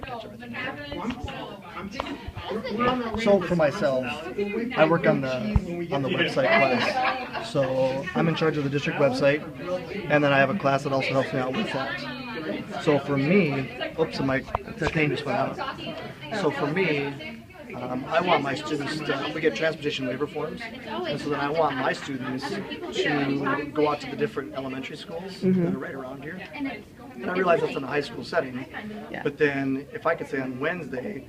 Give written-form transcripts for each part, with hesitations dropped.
I catch everything. So for myself, I work on the website class. So I'm in charge of the district website, and then I have a class that also helps me out with that. So for me, oops, my thing just went out. So for me, I want my students to, we get transportation waiver forms, and so then I want my students to go out to the different elementary schools that are right around here. And I realize that's in a high school setting, but then if I could say on Wednesday,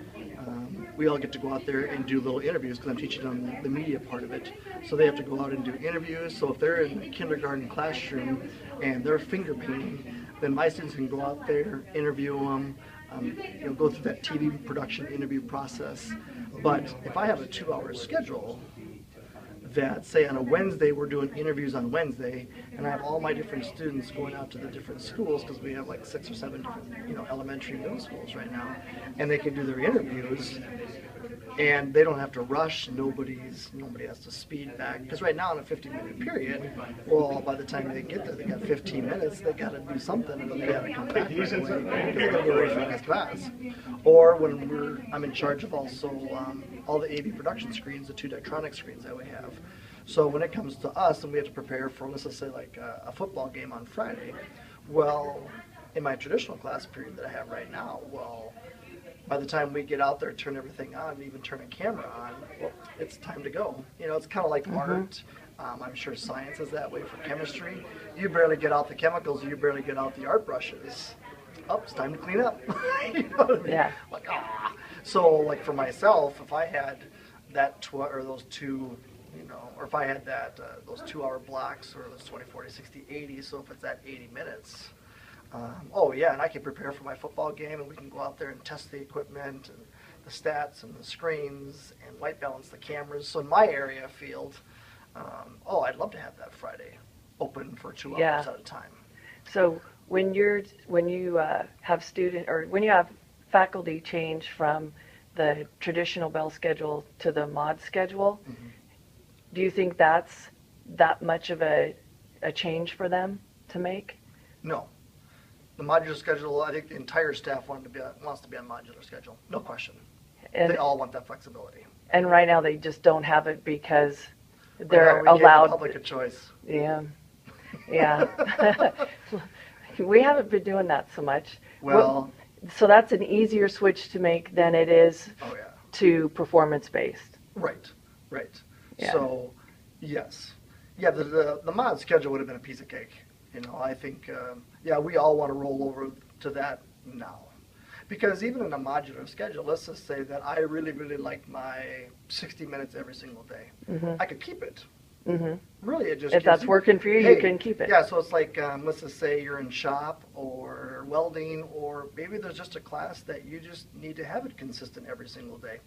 we all get to go out there and do little interviews because I'm teaching them the media part of it. So they have to go out and do interviews. So if they're in a kindergarten classroom and they're finger painting, then my students can go out there, interview them, go through that TV production interview process. But if I have a 2-hour schedule, that say on a Wednesday we're doing interviews on Wednesday, and I have all my different students going out to the different schools because we have like 6 or 7 different elementary and middle schools right now, and they can do their interviews, and they don't have to rush. Nobody has to speed back because right now in a 15-minute period, well, by the time they get there, they got 15 minutes. They got to do something, and then they got to come back right away because they got to get ready for the next class. Or when I'm in charge of also all the AV production screens, the 2 Tchr screens that we have. So when it comes to us and we have to prepare for, let's just say like a football game on Friday, well, in my traditional class period that I have right now, well, by the time we get out there, turn everything on, and even turn a camera on, well, it's time to go. It's kind of like art. I'm sure science is that way for chemistry. You barely get out the chemicals, you barely get out the art brushes. Oh, it's time to clean up. You know what I mean? Yeah. Like, ah. So, like for myself, if I had that those 2, or if I had that those 2-hour blocks, or those 20, 40, 60, 80. So if it's at 80 minutes. Oh yeah, and I can prepare for my football game, and we can go out there and test the equipment and the stats and the screens and white balance the cameras. So in my area field, I'd love to have that Friday open for 2 hours at a time. So when you have faculty change from the traditional bell schedule to the mod schedule, do you think that's that much of a change for them to make? No. The modular schedule, I think the entire staff wants to be on modular schedule, no question. And they all want that flexibility. And right now they just don't have it because they're allowed. Gave the public a choice. Yeah, yeah. We haven't been doing that so much. Well, so that's an easier switch to make than it is to performance-based. Right, right. Yeah. So, yes. Yeah, the mod schedule would have been a piece of cake. I think, we all want to roll over to that now. Because even in a modular schedule, let's just say that I really, really like my 60 minutes every single day. I could keep it. Really, it just if that's working for you, you can keep it. Yeah, so it's like, let's just say you're in shop or welding, or maybe there's just a class that you just need to have it consistent every single day.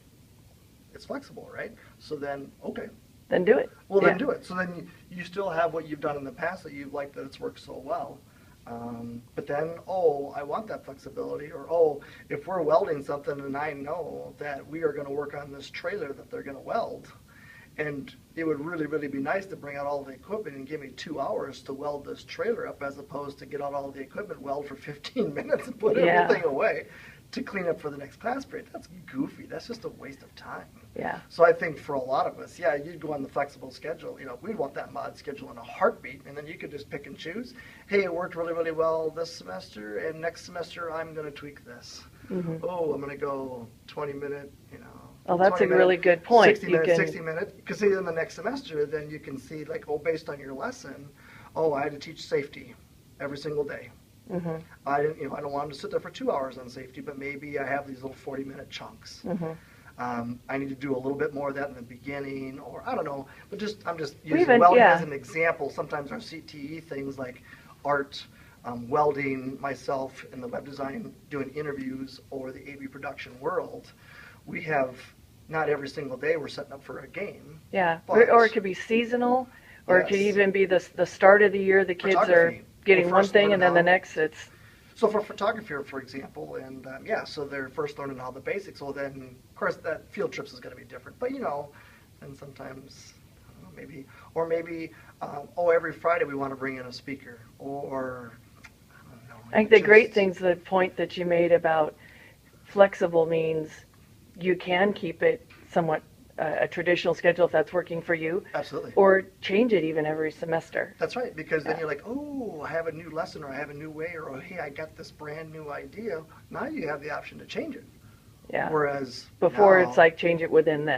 It's flexible, right? So then, okay. Then do it. Well, then do it. So then you still have what you've done in the past that you've liked, that it's worked so well. But then, I want that flexibility. Or, if we're welding something and I know that we are going to work on this trailer that they're going to weld, and it would really, really be nice to bring out all the equipment and give me 2 hours to weld this trailer up, as opposed to get out all the equipment, weld for 15 minutes and put everything away to clean up for the next class period. That's goofy. That's just a waste of time. Yeah. So I think for a lot of us, you'd go on the flexible schedule. We'd want that mod schedule in a heartbeat, and then you could just pick and choose. Hey, it worked really, really well this semester, and next semester I'm going to tweak this. Oh, I'm going to go 20-minute, Oh, that's a really good point. 60 minute, because in the next semester, then you can see, like, based on your lesson, I had to teach safety every single day. I don't want them to sit there for 2 hours on safety, but maybe I have these little 40-minute chunks. I need to do a little bit more of that in the beginning, or I don't know, but I'm just using welding as an example. Sometimes our CTE things like art, welding, myself in the web design, doing interviews, or the AV production world, we have not every single day we're setting up for a game. Yeah, or it could be seasonal, or it could even be the start of the year. The kids are getting one thing, and then the next it's. So for photography, for example, and so they're first learning all the basics. Well, then of course that field trips is going to be different. But and sometimes maybe every Friday we want to bring in a speaker, or I don't know. I think the great thing's the point that you made about flexible means you can keep it somewhat a traditional schedule if that's working for you, Absolutely. or change it even every semester. That's right, because then you're like, oh, I have a new lesson, or I have a new way, or oh, hey, I got this brand new idea. Now you have the option to change it. Yeah. Whereas Before now, it's like change it within this.